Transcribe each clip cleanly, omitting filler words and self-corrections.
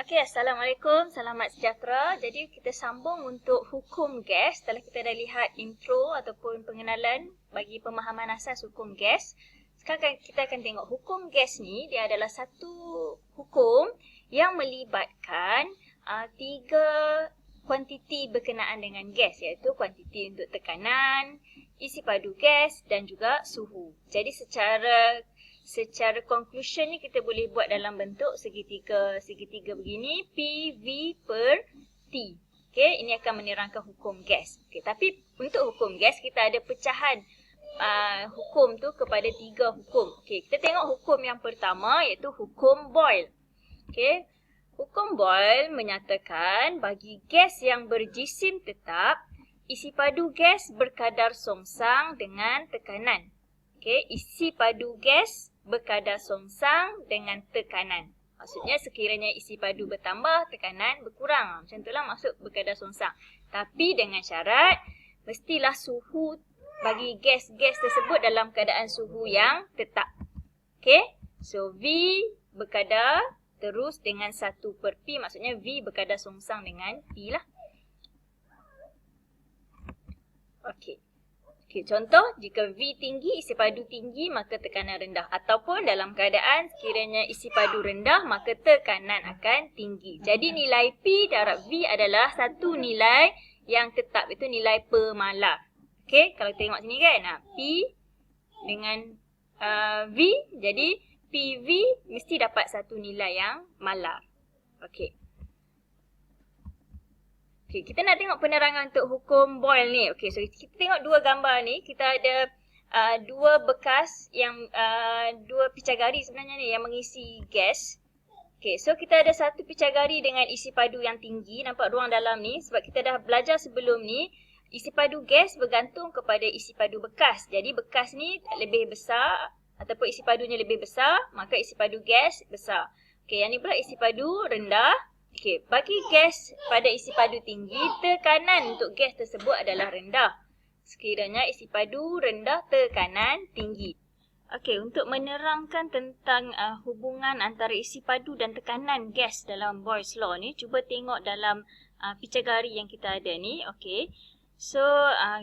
Okey, Assalamualaikum, selamat sejahtera. Jadi kita sambung untuk hukum gas. Setelah kita dah lihat intro ataupun pengenalan bagi pemahaman asas hukum gas, sekarang kita akan tengok hukum gas ni dia adalah satu hukum yang melibatkan tiga kuantiti berkenaan dengan gas, iaitu kuantiti untuk tekanan, isi padu gas dan juga suhu. Jadi secara conclusion ni kita boleh buat dalam bentuk segitiga begini, PV per T. Okey, ini akan menerangkan hukum gas. Okey, tapi untuk hukum gas kita ada pecahan hukum tu kepada tiga hukum. Okey, kita tengok hukum yang pertama iaitu hukum Boyle. Okey, hukum Boyle menyatakan bagi gas yang berjisim tetap, isi padu gas berkadar songsang dengan tekanan. Okey, isi padu gas berkadar songsang dengan tekanan. Maksudnya sekiranya isi padu bertambah, tekanan berkurang. Macam itulah maksud berkadar songsang. Tapi dengan syarat, mestilah suhu bagi gas-gas tersebut dalam keadaan suhu yang tetap. Okey, so V berkadar terus dengan 1 per P. Maksudnya V berkadar songsang dengan P lah. Okey. Contoh, jika V tinggi, isi padu tinggi, maka tekanan rendah. Ataupun dalam keadaan sekiranya isi padu rendah, maka tekanan akan tinggi. Jadi nilai P darab V adalah satu nilai yang tetap, itu nilai per malar. Okey, kalau tengok sini kan, P dengan V, jadi PV mesti dapat satu nilai yang malar. Okey. Okay, kita nak tengok penerangan untuk hukum Boyle ni. Okay, so kita tengok dua gambar ni. Kita ada dua bekas yang dua picagari sebenarnya ni yang mengisi gas. Okay, so kita ada satu picagari dengan isi padu yang tinggi. Nampak ruang dalam ni. Sebab kita dah belajar sebelum ni, isi padu gas bergantung kepada isi padu bekas. Jadi bekas ni lebih besar ataupun isi padunya lebih besar, maka isi padu gas besar. Okay, yang ni pula isi padu rendah. Okey, bagi gas pada isi padu tinggi, tekanan untuk gas tersebut adalah rendah. Sekiranya isi padu rendah, tekanan tinggi. Okey, untuk menerangkan tentang hubungan antara isi padu dan tekanan gas dalam Boyle's Law ni, cuba tengok dalam picagari yang kita ada ni. Okey, so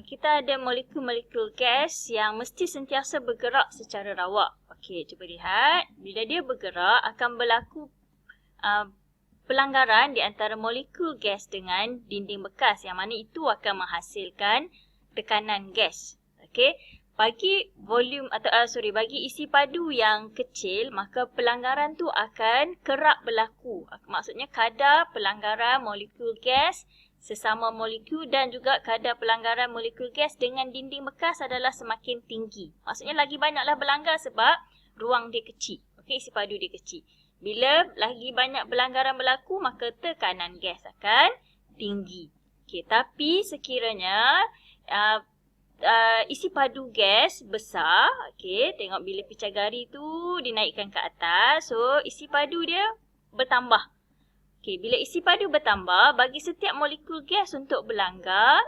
kita ada molekul-molekul gas yang mesti sentiasa bergerak secara rawak. Okey, cuba lihat. Bila dia bergerak, akan berlaku pelanggaran di antara molekul gas dengan dinding bekas, yang mana itu akan menghasilkan tekanan gas. Okey, bagi volume bagi isi padu yang kecil, maka pelanggaran tu akan kerap berlaku. Maksudnya kadar pelanggaran molekul gas sesama molekul dan juga kadar pelanggaran molekul gas dengan dinding bekas adalah semakin tinggi. Maksudnya lagi banyaklah berlanggar sebab ruang dia kecil. Okey, isi padu dia kecil. Bila lagi banyak pelanggaran berlaku, maka tekanan gas akan tinggi. Okey, tapi sekiranya isi padu gas besar, okey, tengok bila picagari tu dinaikkan ke atas, so isi padu dia bertambah. Okey, bila isi padu bertambah, bagi setiap molekul gas untuk berlanggar,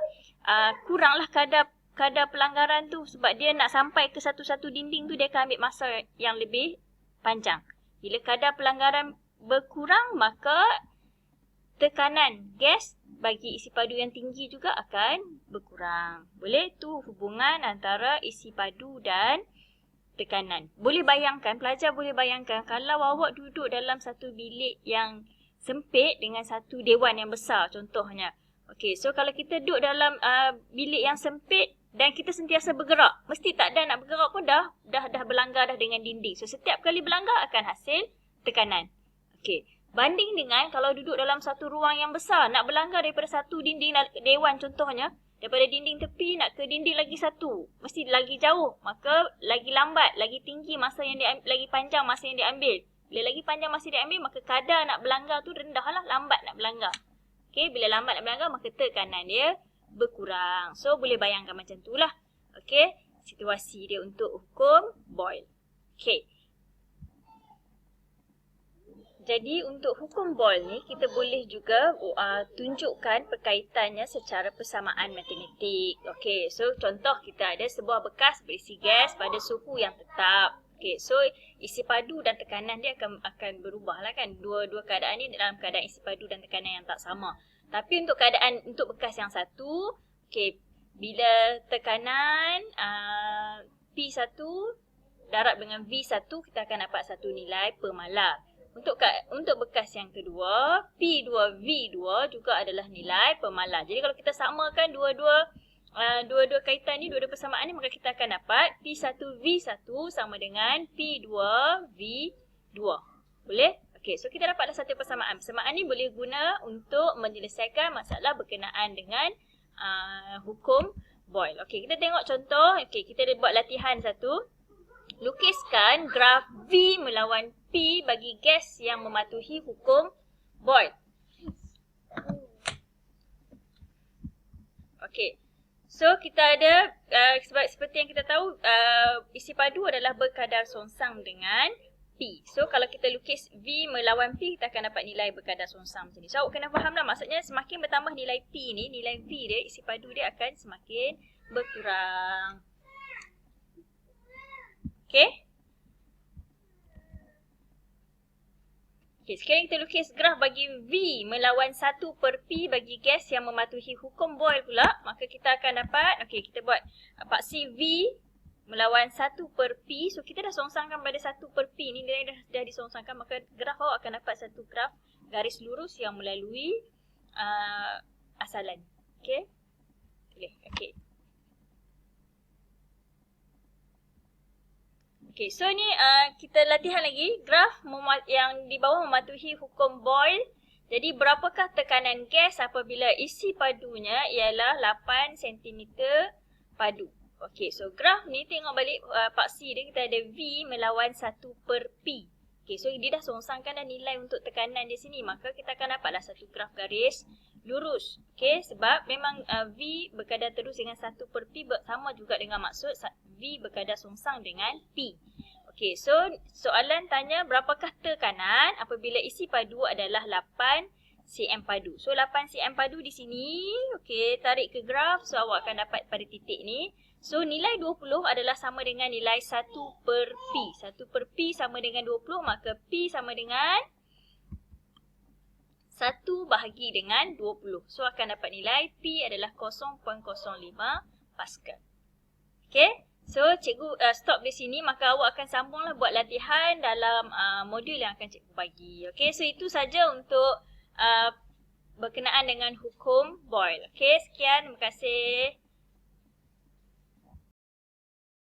kuranglah kadar pelanggaran tu, sebab dia nak sampai ke satu-satu dinding tu dia akan ambil masa yang lebih panjang. Bila kadar pelanggaran berkurang, maka tekanan gas bagi isi padu yang tinggi juga akan berkurang. Boleh tu hubungan antara isi padu dan tekanan. Boleh bayangkan, pelajar boleh bayangkan kalau awak duduk dalam satu bilik yang sempit dengan satu dewan yang besar contohnya. Okey, so kalau kita duduk dalam bilik yang sempit dan kita sentiasa bergerak, mesti tak ada nak bergerak pun dah berlanggar dah dengan dinding. So setiap kali berlanggar akan hasil tekanan. Okey, banding dengan kalau duduk dalam satu ruang yang besar, nak berlanggar daripada satu dinding dewan contohnya, daripada dinding tepi nak ke dinding lagi satu, mesti lagi jauh, maka lagi lambat, lagi tinggi masa yang diambil, lagi panjang masa yang diambil. Bila lagi panjang masa diambil, maka kadar nak berlanggar tu rendahlah, lambat nak berlanggar. Okey, bila lambat nak berlanggar, maka tekanan dia berkurang. So boleh bayangkan macam itulah. Okey, situasi dia untuk hukum Boyle. Okey. Jadi untuk hukum Boyle ni kita boleh juga tunjukkan perkaitannya secara persamaan matematik. Okey, so contoh kita ada sebuah bekas berisi gas pada suhu yang tetap. Okey, so isi padu dan tekanan dia akan berubah lah kan. Dua keadaan ni dalam keadaan isi padu dan tekanan yang tak sama. Tapi untuk bekas yang satu, okey, bila tekanan P1 darab dengan V1, kita akan dapat satu nilai per malar. Untuk bekas yang kedua, P2V2 juga adalah nilai per malar. Jadi kalau kita samakan dua-dua kaitan ni, dua-dua persamaan ni, maka kita akan dapat P1V1 sama dengan P2V2. Boleh? Okey, so kita dapatlah satu persamaan. Persamaan ni boleh guna untuk menyelesaikan masalah berkenaan dengan hukum Boyle. Okey, kita tengok contoh. Okey, kita ada buat latihan satu. Lukiskan graf V melawan P bagi gas yang mematuhi hukum Boyle. Okey. So kita ada sebab seperti yang kita tahu isi padu adalah berkadar songsang dengan P. So kalau kita lukis V melawan P, kita akan dapat nilai berkadar songsang macam ni. So awak kena faham lah, maksudnya semakin bertambah nilai P ni, nilai V dia, isi padu dia akan semakin berkurang. Okey. Okey, sekarang kita lukis graf bagi V melawan 1 per P bagi gas yang mematuhi hukum Boyle pula. Maka kita akan dapat, okey, kita buat paksi V melawan 1 per P. So kita dah songsangkan pada 1 per P ni, nilai dah disongsangkan. Maka graf awak akan dapat satu graf garis lurus yang melalui asalan. Okey. Boleh. Okey. Okey, so ni kita latihan lagi graf yang di bawah mematuhi hukum Boyle. Jadi berapakah tekanan gas apabila isi padunya ialah 8 cm padu. Okey, so graf ni tengok balik paksi dia, kita ada V melawan 1 per P. Okey, so dia dah songsangkan dah nilai untuk tekanan di sini, maka kita akan dapatlah satu graf garis lurus. Okey, sebab memang V berkadar terus dengan 1 per P sama juga dengan maksud V berkadar songsang dengan P. Okey, so soalan tanya berapakah tekanan apabila isi padu adalah 8 cm padu. So 8 cm padu di sini, okey, tarik ke graf, so awak akan dapat pada titik ni. So nilai 20 adalah sama dengan nilai 1 per P. 1 per P sama dengan 20, maka P sama dengan 1 bahagi dengan 20. So akan dapat nilai P adalah 0.05 Pascal. Okey. So cikgu stop di sini, maka awak akan sambunglah buat latihan dalam modul yang akan cikgu bagi. Okey, so itu saja untuk berkenaan dengan hukum Boyle. Okey, sekian, terima kasih.